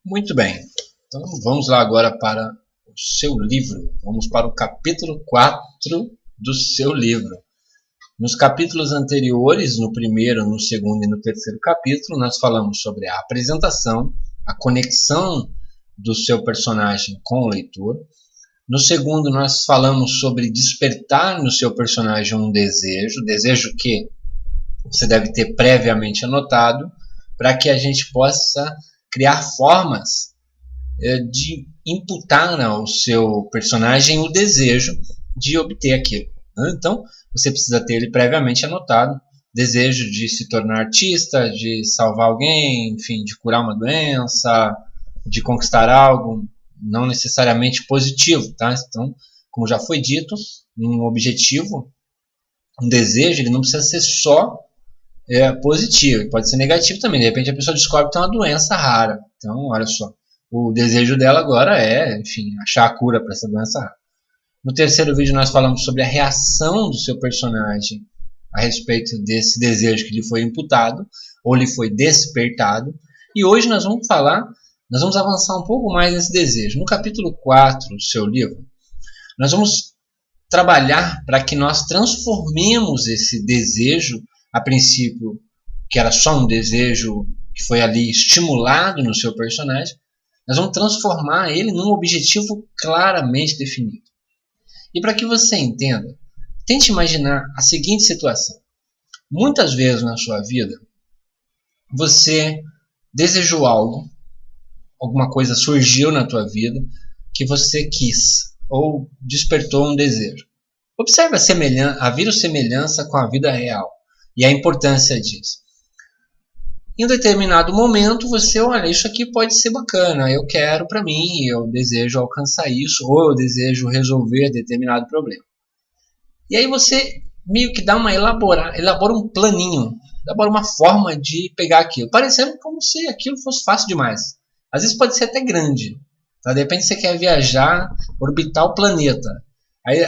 Muito bem, então vamos lá agora para o seu livro. Vamos para o capítulo 4 do seu livro. Nos capítulos anteriores, no primeiro, no segundo e no terceiro capítulo, nós falamos sobre a apresentação, a conexão do seu personagem com o leitor. No segundo, nós falamos sobre despertar no seu personagem um desejo que você deve ter previamente anotado, para que a gente possa criar formas de imputar ao seu personagem o desejo de obter aquilo. Então, você precisa ter ele previamente anotado, desejo de se tornar artista, de salvar alguém, enfim, de curar uma doença, de conquistar algo, não necessariamente positivo, tá? Então, como já foi dito, um objetivo, um desejo, ele não precisa ser só positivo, pode ser negativo também. De repente a pessoa descobre que tem uma doença rara. Então, olha só, o desejo dela agora é, enfim, achar a cura para essa doença rara. No terceiro vídeo nós falamos sobre a reação do seu personagem a respeito desse desejo que lhe foi imputado ou lhe foi despertado. E hoje nós vamos avançar um pouco mais nesse desejo. No capítulo 4 do seu livro, nós vamos trabalhar para que nós transformemos esse desejo, a princípio, que era só um desejo que foi ali estimulado no seu personagem, nós vamos transformar ele num objetivo claramente definido. E para que você entenda, tente imaginar a seguinte situação. Muitas vezes na sua vida, você desejou algo, alguma coisa surgiu na tua vida que você quis, ou despertou um desejo. Observe a verossemelhança com a vida real e a importância disso. Em um determinado momento, você olha, isso aqui pode ser bacana, eu quero para mim, eu desejo alcançar isso, ou eu desejo resolver determinado problema. E aí você meio que dá elabora um planinho, elabora uma forma de pegar aquilo, parecendo como se aquilo fosse fácil demais. Às vezes pode ser até grande. Tá? De repente você quer viajar, orbitar o planeta.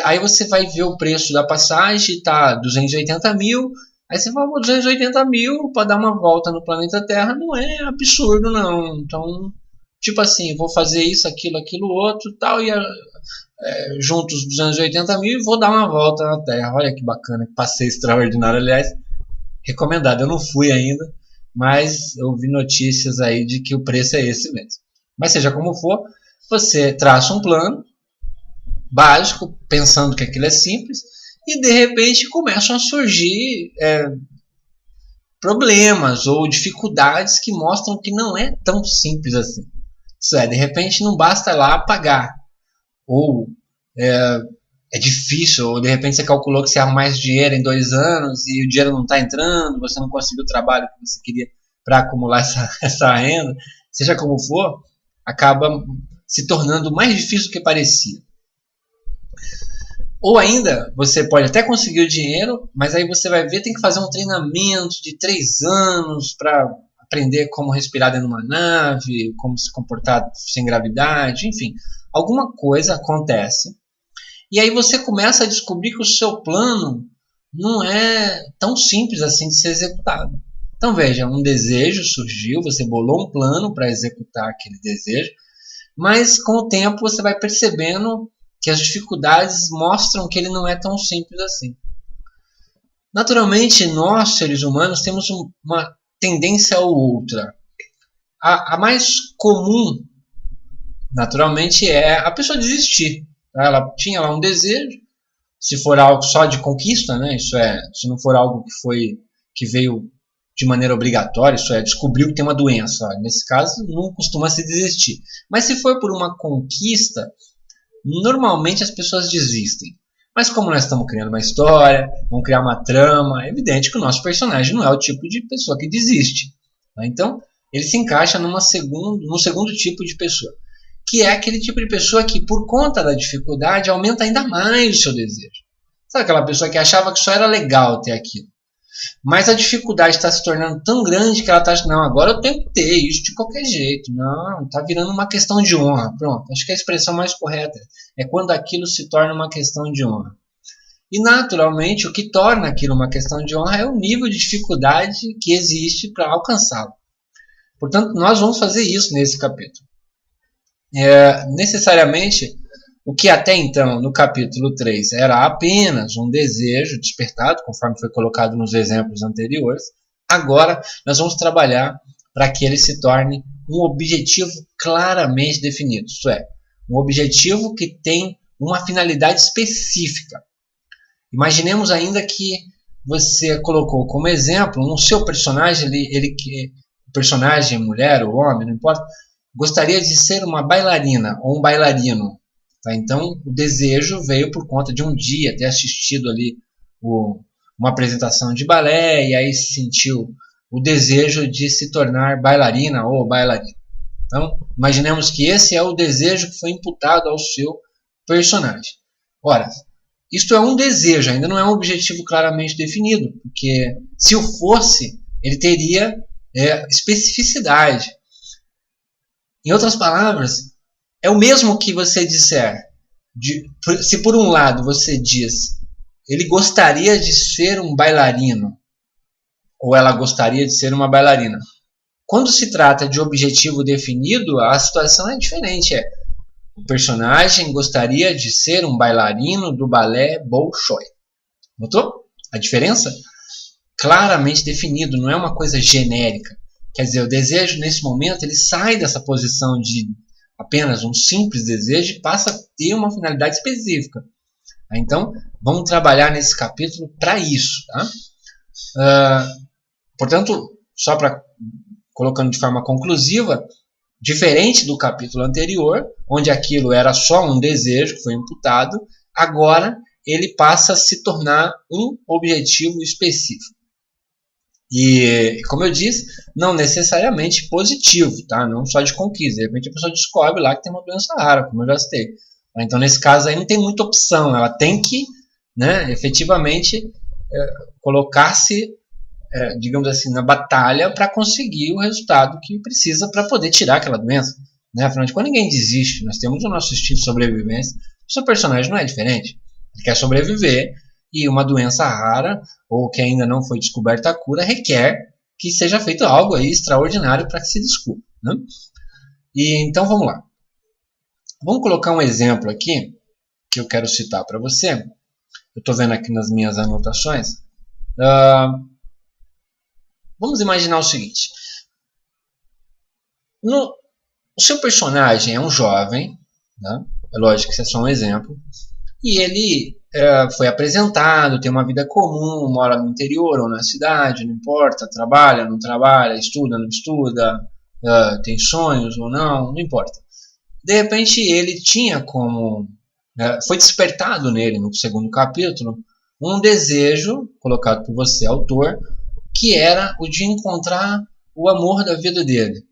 Aí você vai ver o preço da passagem, tá 280 mil, aí você fala, 280 mil para dar uma volta no planeta Terra não é absurdo não. Então, tipo assim, vou fazer isso, aquilo, outro, tal, e junto os 280 mil e vou dar uma volta na Terra. Olha que bacana, que passeio extraordinário, aliás, recomendado. Eu não fui ainda, mas eu vi notícias aí de que o preço é esse mesmo. Mas seja como for, você traça um plano básico, pensando que aquilo é simples, e de repente começam a surgir problemas ou dificuldades que mostram que não é tão simples assim. Isso é, de repente não basta lá pagar, ou é difícil, ou de repente você calculou que você arruma mais dinheiro em 2 anos e o dinheiro não está entrando, você não conseguiu o trabalho que você queria para acumular essa renda, seja como for, acaba se tornando mais difícil do que parecia. Ou ainda, você pode até conseguir o dinheiro, mas aí você vai ver, tem que fazer um treinamento de 3 anos para aprender como respirar dentro de uma nave, como se comportar sem gravidade, enfim. Alguma coisa acontece. E aí você começa a descobrir que o seu plano não é tão simples assim de ser executado. Então veja, um desejo surgiu, você bolou um plano para executar aquele desejo, mas com o tempo você vai percebendo que as dificuldades mostram que ele não é tão simples assim. Naturalmente, nós, seres humanos, temos uma tendência ou outra. A mais comum, naturalmente, é a pessoa desistir. Ela tinha lá um desejo, se for algo só de conquista, né? Isso é, se não for algo que veio de maneira obrigatória, isso é, descobriu que tem uma doença. Nesse caso, não costuma se desistir. Mas se for por uma conquista, normalmente as pessoas desistem. Mas como nós estamos criando uma história, vamos criar uma trama, é evidente que o nosso personagem não é o tipo de pessoa que desiste. Tá? Então, ele se encaixa num segundo tipo de pessoa, que é aquele tipo de pessoa que, por conta da dificuldade, aumenta ainda mais o seu desejo. Sabe aquela pessoa que achava que só era legal ter aquilo? Mas a dificuldade está se tornando tão grande que ela está achando, não, agora eu tenho que ter isso de qualquer jeito. Não, está virando uma questão de honra. Pronto, acho que a expressão mais correta é quando aquilo se torna uma questão de honra. E naturalmente o que torna aquilo uma questão de honra é o nível de dificuldade que existe para alcançá-lo. Portanto, nós vamos fazer isso nesse capítulo. Necessariamente, o que até então, no capítulo 3, era apenas um desejo despertado, conforme foi colocado nos exemplos anteriores, agora nós vamos trabalhar para que ele se torne um objetivo claramente definido, isto é, um objetivo que tem uma finalidade específica. Imaginemos ainda que você colocou como exemplo no seu personagem, o personagem, mulher ou homem, não importa, gostaria de ser uma bailarina ou um bailarino. Tá? Então, o desejo veio por conta de um dia ter assistido ali uma apresentação de balé e aí sentiu o desejo de se tornar bailarina ou bailarino. Então, imaginemos que esse é o desejo que foi imputado ao seu personagem. Ora, isto é um desejo, ainda não é um objetivo claramente definido, porque se o fosse, ele teria especificidade. Em outras palavras, é o mesmo que você disser, se por um lado você diz, ele gostaria de ser um bailarino, ou ela gostaria de ser uma bailarina. Quando se trata de objetivo definido, a situação é diferente. O personagem gostaria de ser um bailarino do balé Bolshoi. Notou a diferença? Claramente definido, não é uma coisa genérica. Quer dizer, o desejo nesse momento ele sai dessa posição de apenas um simples desejo e passa a ter uma finalidade específica. Então, vamos trabalhar nesse capítulo para isso. Tá? Portanto, só para colocando de forma conclusiva, diferente do capítulo anterior, onde aquilo era só um desejo que foi imputado, agora ele passa a se tornar um objetivo específico. E, como eu disse, não necessariamente positivo, tá? Não só de conquista. De repente a pessoa descobre lá que tem uma doença rara, como eu já citei. Então, nesse caso aí, não tem muita opção. Ela tem que, efetivamente, colocar-se, digamos assim, na batalha para conseguir o resultado que precisa para poder tirar aquela doença. Afinal de contas, ninguém desiste. Nós temos o nosso instinto de sobrevivência. O seu personagem não é diferente. Ele quer sobreviver e uma doença rara ou que ainda não foi descoberta a cura requer que seja feito algo aí extraordinário para que se descubra. E então vamos lá. Vamos colocar um exemplo aqui que eu quero citar para você. Eu estou vendo aqui nas minhas anotações. Vamos imaginar o seguinte. O seu personagem é um jovem, é lógico que isso é só um exemplo, e ele foi apresentado, tem uma vida comum, mora no interior ou na cidade, não importa, trabalha, não trabalha, estuda, não estuda, tem sonhos ou não importa. De repente ele tinha como, foi despertado nele no segundo capítulo, um desejo, colocado por você, autor, que era o de encontrar o amor da vida dele.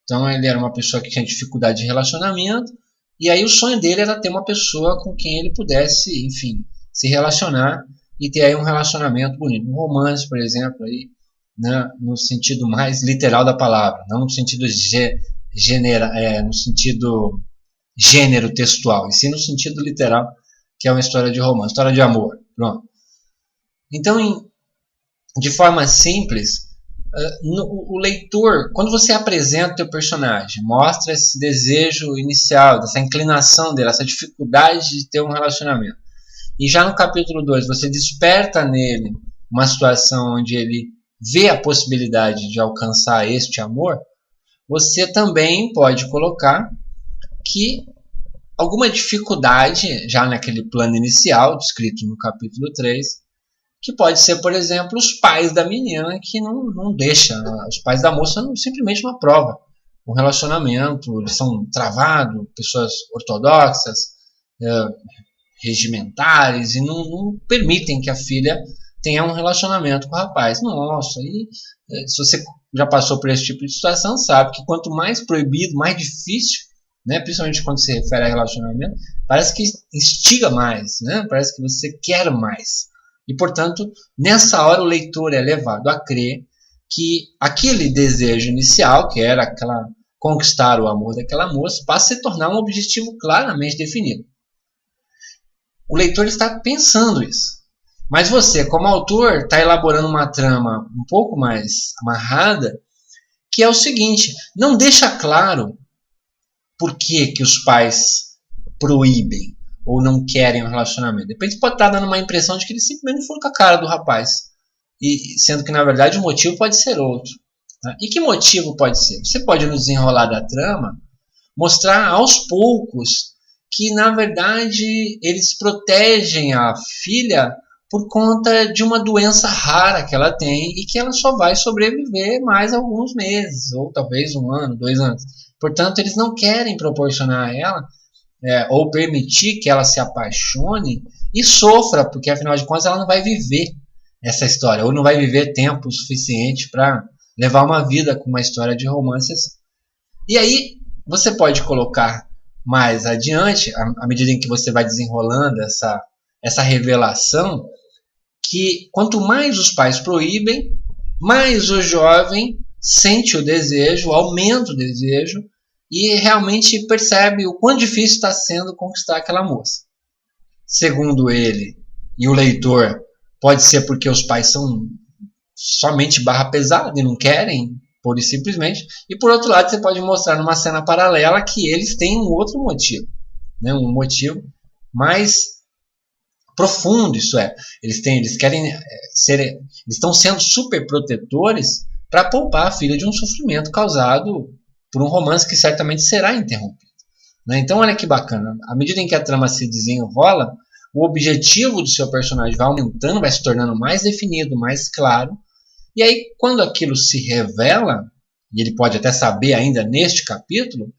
Então ele era uma pessoa que tinha dificuldade de relacionamento, e aí o sonho dele era ter uma pessoa com quem ele pudesse, enfim, se relacionar e ter aí um relacionamento bonito. Um romance, por exemplo, aí, no sentido mais literal da palavra, não no sentido no sentido gênero textual, e sim no sentido literal, que é uma história de romance, história de amor. Pronto. Então, de forma simples, o leitor, quando você apresenta o teu personagem, mostra esse desejo inicial, dessa inclinação dele, essa dificuldade de ter um relacionamento. E já no capítulo 2, você desperta nele uma situação onde ele vê a possibilidade de alcançar este amor, você também pode colocar que alguma dificuldade, já naquele plano inicial, descrito no capítulo 3, que pode ser, por exemplo, os pais da menina que não deixam, os pais da moça simplesmente não aprovam o relacionamento, eles são travados, pessoas ortodoxas, regimentares, e não permitem que a filha tenha um relacionamento com o rapaz. Nossa, e se você já passou por esse tipo de situação, sabe que quanto mais proibido, mais difícil, principalmente quando se refere a relacionamento, parece que instiga mais, parece que você quer mais. E, portanto, nessa hora o leitor é levado a crer que aquele desejo inicial, que era conquistar o amor daquela moça, passa a se tornar um objetivo claramente definido. O leitor está pensando isso. Mas você, como autor, está elaborando uma trama um pouco mais amarrada que é o seguinte: não deixa claro por que os pais proíbem ou não querem um relacionamento. De repente pode estar dando uma impressão de que eles simplesmente foram com a cara do rapaz, e sendo que na verdade o motivo pode ser outro. Tá? E que motivo pode ser? Você pode, no desenrolar da trama, mostrar aos poucos que na verdade eles protegem a filha por conta de uma doença rara que ela tem e que ela só vai sobreviver mais alguns meses, ou talvez 1 ano, 2 anos. Portanto, eles não querem proporcionar a ela ou permitir que ela se apaixone e sofra, porque afinal de contas ela não vai viver essa história, ou não vai viver tempo suficiente para levar uma vida com uma história de romance assim. E aí você pode colocar mais adiante, à medida em que você vai desenrolando essa revelação, que quanto mais os pais proíbem, mais o jovem sente o desejo, aumenta o desejo e realmente percebe o quão difícil está sendo conquistar aquela moça. Segundo ele e o leitor, pode ser porque os pais são somente barra pesada e não querem, pura e simplesmente. E por outro lado, você pode mostrar numa cena paralela que eles têm um outro motivo, né? Um motivo mais profundo, isso é, eles querem eles estão sendo super protetores para poupar a filha de um sofrimento causado por um romance que certamente será interrompido, né? Então olha que bacana, à medida em que a trama se desenrola, o objetivo do seu personagem vai aumentando, vai se tornando mais definido, mais claro, e aí quando aquilo se revela, e ele pode até saber ainda neste capítulo,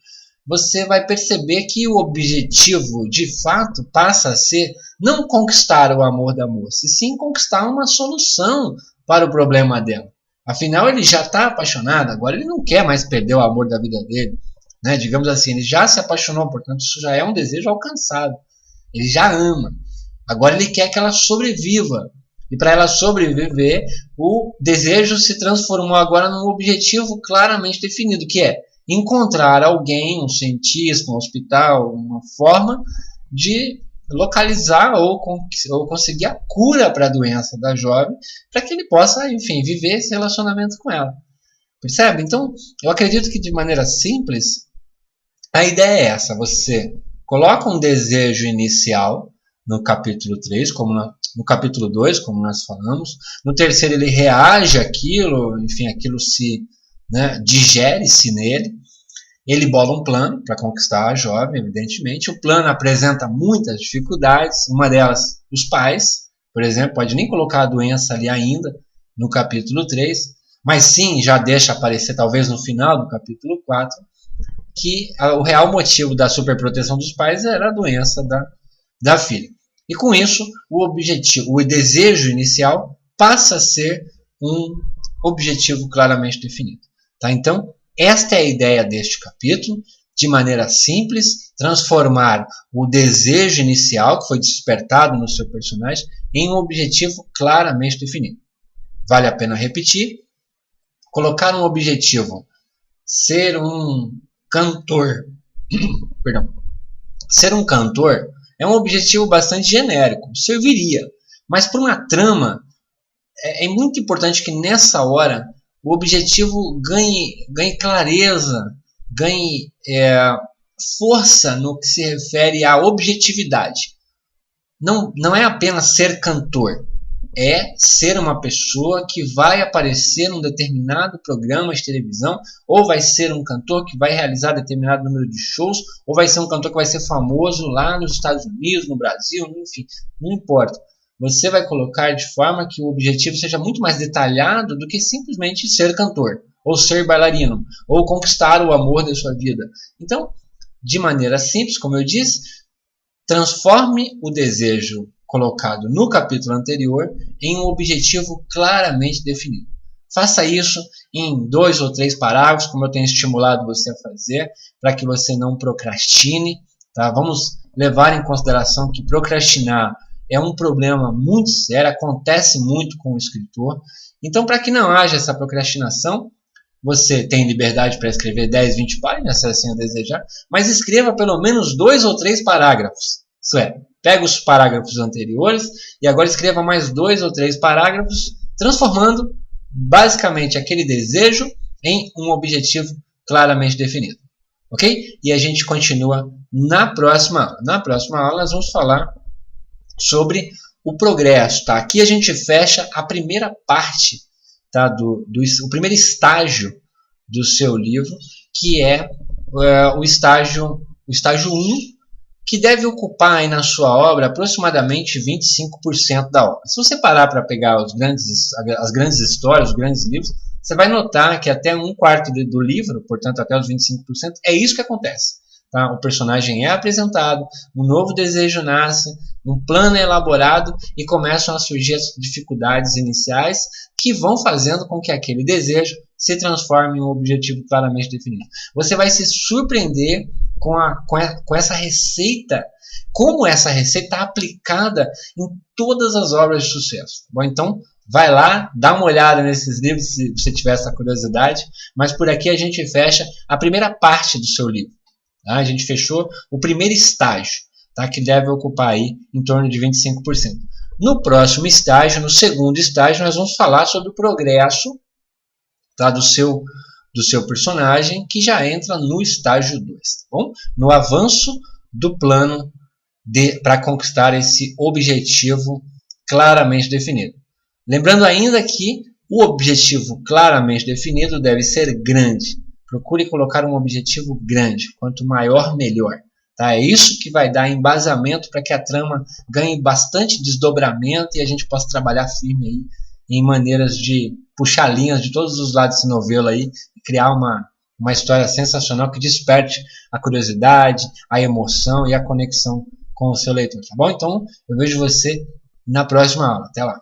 você vai perceber que o objetivo, de fato, passa a ser não conquistar o amor da moça, e sim conquistar uma solução para o problema dela. Afinal, ele já está apaixonado, agora ele não quer mais perder o amor da vida dele, né? Digamos assim, ele já se apaixonou, portanto, isso já é um desejo alcançado. Ele já ama. Agora ele quer que ela sobreviva. E para ela sobreviver, o desejo se transformou agora num objetivo claramente definido, que é encontrar alguém, um cientista, um hospital, uma forma de localizar ou conseguir a cura para a doença da jovem, para que ele possa, enfim, viver esse relacionamento com ela. Percebe? Então, eu acredito que de maneira simples, a ideia é essa: você coloca um desejo inicial no capítulo 3, como no capítulo 2, como nós falamos. No terceiro ele reage àquilo, enfim, aquilo se digere-se nele. Ele bola um plano para conquistar a jovem, evidentemente. O plano apresenta muitas dificuldades, uma delas os pais, por exemplo, pode nem colocar a doença ali ainda no capítulo 3, mas sim já deixa aparecer talvez no final do capítulo 4 que o real motivo da superproteção dos pais era a doença da filha. E com isso, o desejo inicial passa a ser um objetivo claramente definido. Tá? Então, esta é a ideia deste capítulo, de maneira simples, transformar o desejo inicial que foi despertado no seu personagem em um objetivo claramente definido. Vale a pena repetir, colocar um objetivo, ser um cantor, perdão, ser um cantor é um objetivo bastante genérico, serviria, mas para uma trama é muito importante que nessa hora o objetivo ganhe clareza, ganhe força no que se refere à objetividade. Não é apenas ser cantor, é ser uma pessoa que vai aparecer num determinado programa de televisão, ou vai ser um cantor que vai realizar determinado número de shows, ou vai ser um cantor que vai ser famoso lá nos Estados Unidos, no Brasil, enfim, não importa. Você vai colocar de forma que o objetivo seja muito mais detalhado do que simplesmente ser cantor, ou ser bailarino, ou conquistar o amor da sua vida. Então, de maneira simples, como eu disse, transforme o desejo colocado no capítulo anterior em um objetivo claramente definido. Faça isso em 2 ou 3 parágrafos, como eu tenho estimulado você a fazer, para que você não procrastine. Tá? Vamos levar em consideração que procrastinar é um problema muito sério, acontece muito com o escritor. Então, para que não haja essa procrastinação, você tem liberdade para escrever 10, 20 páginas, se assim o desejar, mas escreva pelo menos 2 ou 3 parágrafos. Isso é, pega os parágrafos anteriores e agora escreva mais 2 ou 3 parágrafos, transformando basicamente aquele desejo em um objetivo claramente definido. Ok? E a gente continua na próxima aula. Na próxima aula nós vamos falar sobre o progresso. Tá? Aqui a gente fecha a primeira parte, tá? O primeiro estágio do seu livro, que é o estágio 1, que deve ocupar aí na sua obra aproximadamente 25% da obra. Se você parar para pegar as grandes histórias, os grandes livros, você vai notar que até 1/4 do livro, portanto até os 25%, é isso que acontece. Tá? O personagem é apresentado, um novo desejo nasce, um plano é elaborado e começam a surgir as dificuldades iniciais que vão fazendo com que aquele desejo se transforme em um objetivo claramente definido. Você vai se surpreender com essa receita, como essa receita é aplicada em todas as obras de sucesso. Bom, então, vai lá, dá uma olhada nesses livros se você tiver essa curiosidade, mas por aqui a gente fecha a primeira parte do seu livro. Tá? A gente fechou o primeiro estágio, tá? Que deve ocupar aí em torno de 25%. No próximo estágio, no segundo estágio, nós vamos falar sobre o progresso, tá? do seu personagem, que já entra no estágio 2, tá bom? No avanço do plano para conquistar esse objetivo claramente definido. Lembrando ainda que o objetivo claramente definido deve ser grande. Procure colocar um objetivo grande. Quanto maior, melhor. Tá? É isso que vai dar embasamento para que a trama ganhe bastante desdobramento e a gente possa trabalhar firme aí em maneiras de puxar linhas de todos os lados desse novelo aí e criar uma história sensacional que desperte a curiosidade, a emoção e a conexão com o seu leitor. Tá bom? Então, eu vejo você na próxima aula. Até lá!